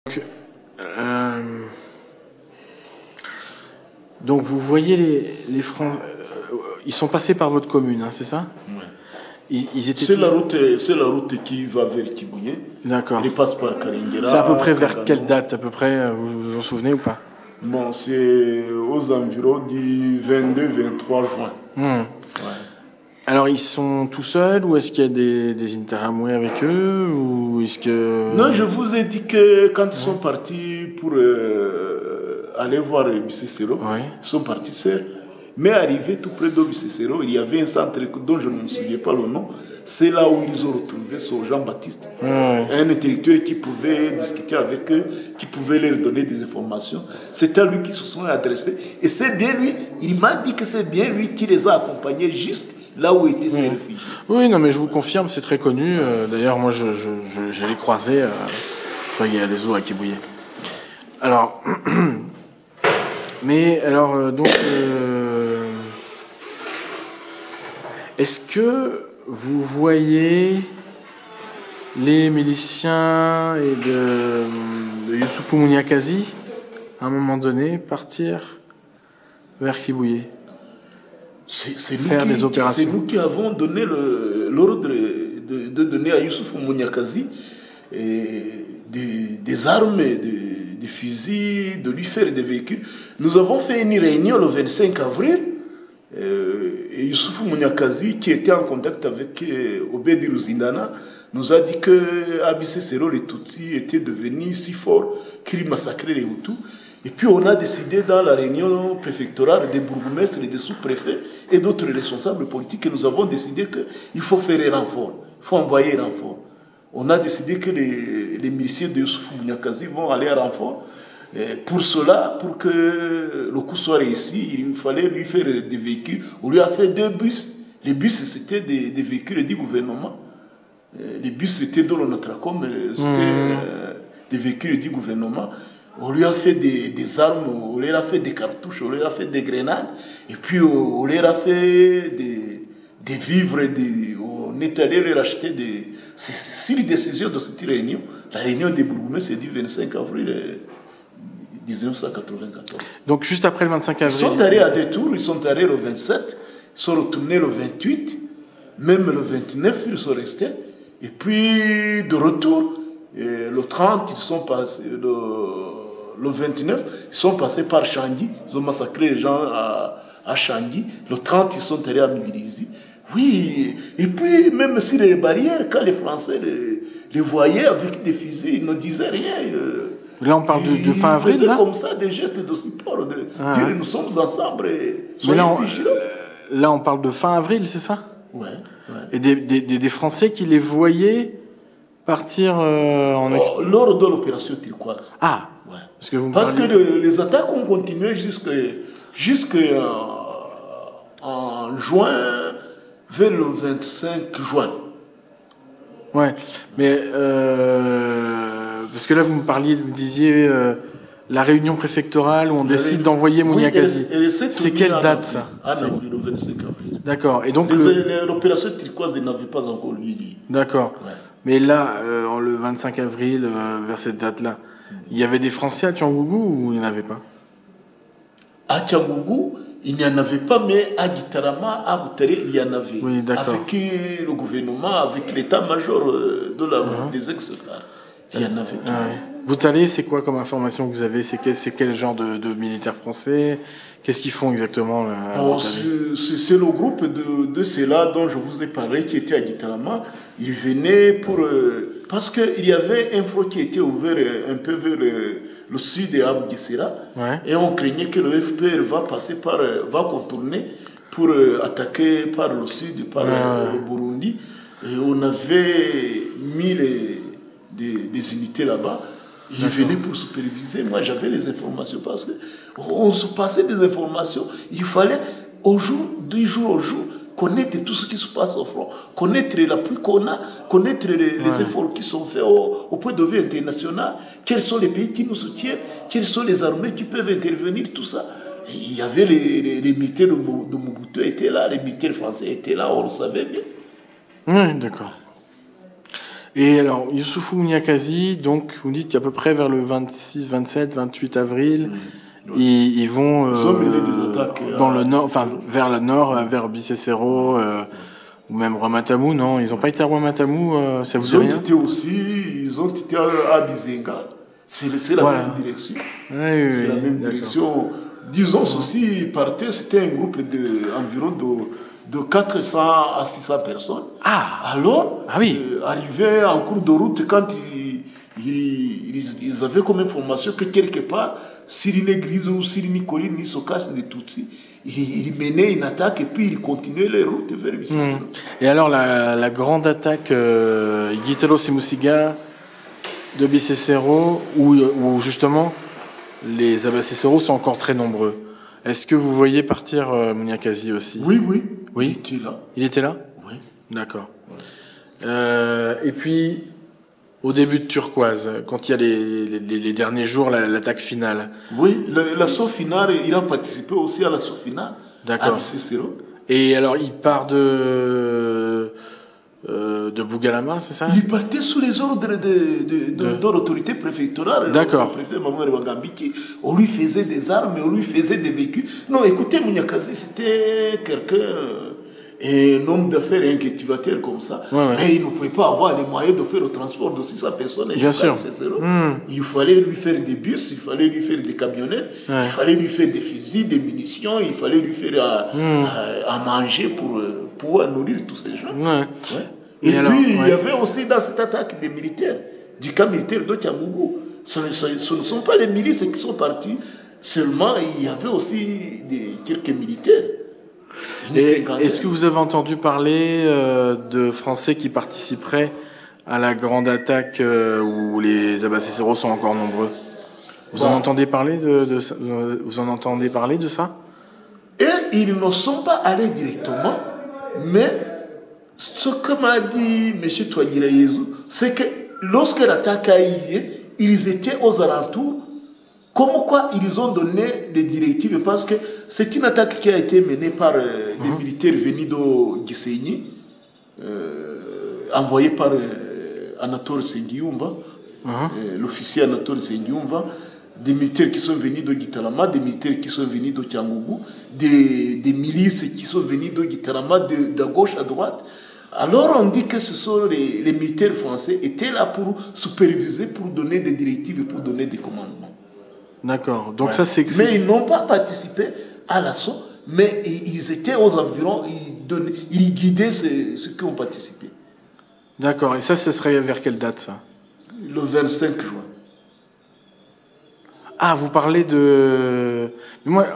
Donc, donc vous voyez les Français, ils sont passés par votre commune, hein, c'est ça? Ouais. C'est la route qui va vers Kibouye. D'accord. Ils passent par Karingera. C'est à peu près vers quelle date, à peu près, vous vous en souvenez ou pas? Bon, c'est aux environs du 22-23 juin. Ouais. Alors ils sont tout seuls ou est-ce qu'il y a des interamoués avec eux ou est-ce que... Non, je vous ai dit que quand ils sont partis pour aller voir Bicicero, ils sont partis seuls. Mais arrivé tout près de Bicicero, il y avait un centre dont je ne me souviens pas le nom. C'est là où ils ont retrouvé ce Jean-Baptiste, un intellectuel qui pouvait discuter avec eux, qui pouvait leur donner des informations. C'est à lui qu'ils se sont adressés. Et c'est bien lui, il m'a dit que c'est bien lui qui les a accompagnés juste là où étaient ces réfugiés. Oui, non, mais je vous confirme, c'est très connu. D'ailleurs, moi, je l'ai croisé il y a les eaux à Kibouye. Alors, mais alors, donc, est-ce que vous voyez les miliciens et de Youssoufou Mouniakazi, à un moment donné, partir vers Kibouye? C'est nous qui avons donné l'ordre de donner à Youssoufou Mouniakazi des armes, des fusils, de lui faire des véhicules. Nous avons fait une réunion le 25 avril. Et Youssoufou Mouniakazi, qui était en contact avec Obedi Ruzindana, nous a dit que Abicicero, les Tutsis, étaient devenus si forts qu'ils massacraient les Hutus. Et puis on a décidé dans la réunion préfectorale des bourgmestres et des sous-préfets et d'autres responsables politiques que nous avons décidé qu'il faut faire un renfort, il faut envoyer un renfort. On a décidé que les miliciens de Youssoufou Mouniakazi vont aller à renfort. Et pour cela, pour que le coup soit réussi, il fallait lui faire des véhicules. On lui a fait 2 bus. Les bus, c'était des véhicules du gouvernement. Les bus, c'était dans le Notracom, c'était des véhicules du gouvernement. On lui a fait des armes, on leur a fait des cartouches, on leur a fait des grenades, et puis on leur a fait des vivres, on est allé leur acheter des... C'est les décisions de cette réunion. La réunion des bourgmestres, c'est du 25 avril 1994. Donc juste après le 25 avril... Ils sont allés à 2 tours, ils sont allés le 27, ils sont retournés le 28, même le 29, ils sont restés, et puis de retour, le 30, ils sont passés... Le 29, ils sont passés par Changi. Ils ont massacré les gens à Changi. Le 30, ils sont allés à Mibirizi. Oui, et puis même sur les barrières, quand les Français les voyaient avec des fusils, ils ne disaient rien. Là, on parle de fin avril. Ils faisaient comme ça des gestes de support, de dire nous sommes ensemble et soyez vigilants. Là, on parle de fin avril, c'est ça? Ouais. Et des Français qui les voyaient partir en expo. Lors de l'opération turquoise. Ah, ouais. Parce que les attaques ont continué jusqu'en juin, vers le 25 juin. Ouais, mais parce que là vous me disiez la réunion préfectorale où on décide d'envoyer Mouniakazi. C'est quelle date ça? En avril, le 25 avril. D'accord. Et donc l'opération turquoise n'avait pas encore lieu. D'accord. Ouais. Mais là, le 25 avril, vers cette date-là, il y avait des Français à Tchangougou ou il n'y en avait pas? À Tchangougou, il n'y en avait pas, mais à Gitarama, à Boutaré, il y en avait. Oui, d'accord. Avec le gouvernement, avec l'état-major des ex-frères, il y en avait tout. Boutaré, c'est quoi comme information que vous avez? C'est quel genre de militaires français? Qu'est-ce qu'ils font exactement c'est le groupe de ceux-là dont je vous ai parlé qui était à Gitarama. Ils venaient pour... parce qu'il y avait un front qui était ouvert un peu vers le sud de Abou Guessera. Et on craignait que le FPR va contourner pour attaquer par le sud, par le Burundi. Et on avait mis des unités là-bas. Ils venaient pour superviser. Moi, j'avais les informations parce qu'on se passait des informations. Il fallait, du jour au jour, connaître tout ce qui se passe au front, connaître l'appui qu'on a, connaître les efforts qui sont faits au point de vue international, quels sont les pays qui nous soutiennent, quelles sont les armées qui peuvent intervenir, tout ça. Et il y avait les militaires de Mobutu étaient là, les militaires français étaient là, on le savait bien. Oui, d'accord. Et alors, Youssoufou Niakazi, donc, vous dites à peu près vers le 26, 27, 28 avril, ils vont Ils ont mené des attaques dans le nord, Bicécero. enfin, vers le nord, vers Bicécero, ou même Rwamatamou, non? Ils n'ont pas été à Rwamatamou, ça vous dit rien? Ils ont été à Bizenga. C'est la Voilà. même direction. Ouais, oui, C'est la oui, même d'accord. direction. Disons ceci, ils partaient, c'était un groupe environ de 400 à 600 personnes. Ah! Alors, Ah oui. arrivé en cours de route, quand ils avaient comme information que quelque part, sur une église ou sur une colline, ils se cachent des Tutsis, ils menaient une attaque et puis ils continuaient leur route vers Bicécero. Et alors, la grande attaque Igitelo Simusiga de Bicécero, où justement, les Abacécéros sont encore très nombreux. Est-ce que vous voyez partir Mouniakazi aussi? Oui, Oui. il était là. Il était là? Oui. D'accord. Et puis, au début de Turquoise, quand il y a les derniers jours, l'attaque finale. Oui, l'assaut final, il a participé aussi à l'assaut final. D'accord. À Bicécero. Et alors, il part de Bougalama, c'est ça? Il partait sous les ordres de l'autorité préfectorale. D'accord. Le préfet Mamoudou Wagambiki. On lui faisait des armes, on lui faisait des véhicules. Non, écoutez, Mouniakazi, c'était un homme d'affaires, un cultivateur comme ça. Ouais. Mais il ne pouvait pas avoir les moyens de faire le transport de 600 personnes. Bien sûr. Il fallait lui faire des bus, il fallait lui faire des camionnettes, il fallait lui faire des fusils, des munitions, il fallait lui faire à manger pour pouvoir nourrir tous ces gens. Ouais. Ouais. Et alors, puis, il y avait aussi dans cette attaque des militaires, du camp militaire de Tiamougou. Ce ne sont pas les milices qui sont partis, seulement il y avait aussi quelques militaires. Est-ce que vous avez entendu parler de Français qui participeraient à la grande attaque où les Abacécéros sont encore nombreux? Vous en entendez parler de ça? Vous en entendez parler de ça? Et ils ne sont pas allés directement, mais ce que m'a dit M. Touagira Yezou, c'est que lorsque l'attaque a eu lieu, ils étaient aux alentours, comme quoi ils ont donné des directives, parce que c'est une attaque qui a été menée par des militaires venus de Gisenyi, envoyés par Anatole Sengiumva, l'officier Anatole Sengiumva, des militaires qui sont venus de Gitarama, des militaires qui sont venus de Tiangougou, des milices qui sont venus de Gitarama, de gauche à droite. Alors on dit que ce sont les militaires français étaient là pour superviser, pour donner des directives, pour donner des commandements. D'accord. Donc ça c'est. Mais ils n'ont pas participé à l'assaut, mais ils étaient aux environs, ils guidaient ceux qui ont participé. D'accord. Et ça, ce serait vers quelle date ça? Le 25 juin. Ah, vous parlez de.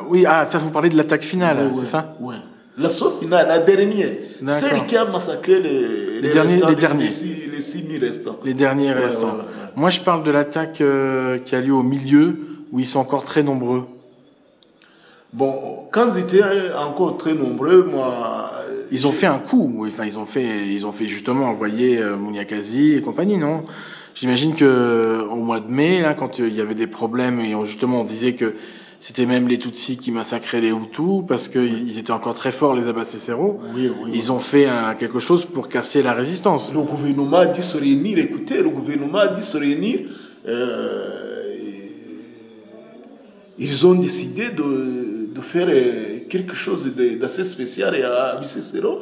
Oui, ça vous parlez de l'attaque finale, c'est ça? Oui. L'assaut final, la dernière, celle qui a massacré les derniers. Les 6000 restants. Les derniers restants. Voilà. Moi, je parle de l'attaque qui a lieu au milieu, où ils sont encore très nombreux. Bon, quand ils étaient encore très nombreux, moi... Ils ont fait un coup, enfin, ils ont fait justement envoyer Mouniakazi et compagnie, non? J'imagine qu'au mois de mai, là, quand il y avait des problèmes, et justement on disait que c'était même les Tutsis qui massacraient les Hutus, parce qu'ils étaient encore très forts, les Abacécéros. Oui. Ils ont fait quelque chose pour casser la résistance. Le gouvernement a dit se réunir, écoutez, le gouvernement a dit se réunir. Ils ont décidé de faire quelque chose d'assez spécial à Bicécero.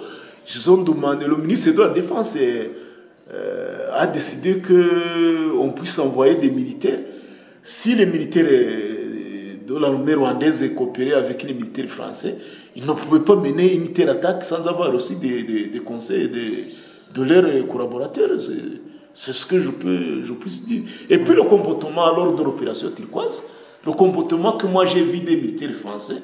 Ils ont demandé, le ministre de la Défense a décidé qu'on puisse envoyer des militaires. Si les militaires de l'armée rwandaise coopéraient avec les militaires français, ils ne pouvaient pas mener une telle attaque sans avoir aussi des conseils de leurs collaborateurs. C'est ce que je puisse dire. Et puis le comportement lors de l'opération Turquoise, le comportement que moi j'ai vu des militaires français,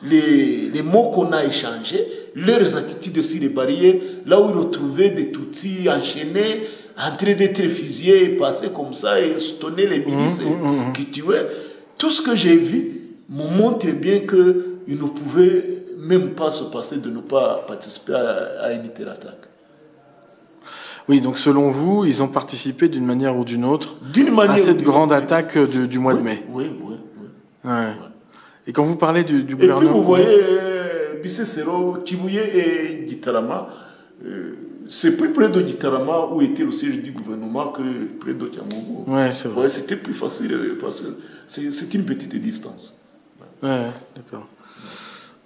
les mots qu'on a échangés, leurs attitudes sur les barrières, là où ils retrouvaient des Tutsis enchaînés, en train d'être fusillés, passer comme ça et soutenir les milices qui tuaient. Tout ce que j'ai vu me montre bien qu'ils ne pouvaient même pas se passer de ne pas participer à une telle attaque. Oui, donc selon vous, ils ont participé d'une manière ou d'une autre à cette grande attaque du mois de mai. Oui. Ouais. Et quand vous parlez du gouvernement... Et puis vous voyez Bicécero, Kibuye et Gitarama, c'est plus près de Gitarama où était le siège du gouvernement que près de Tiamongo. Ouais, c'est vrai. Ouais, c'était plus facile parce que c'est une petite distance. Ouais, d'accord.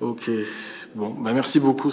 Ok. Bon, bah merci beaucoup.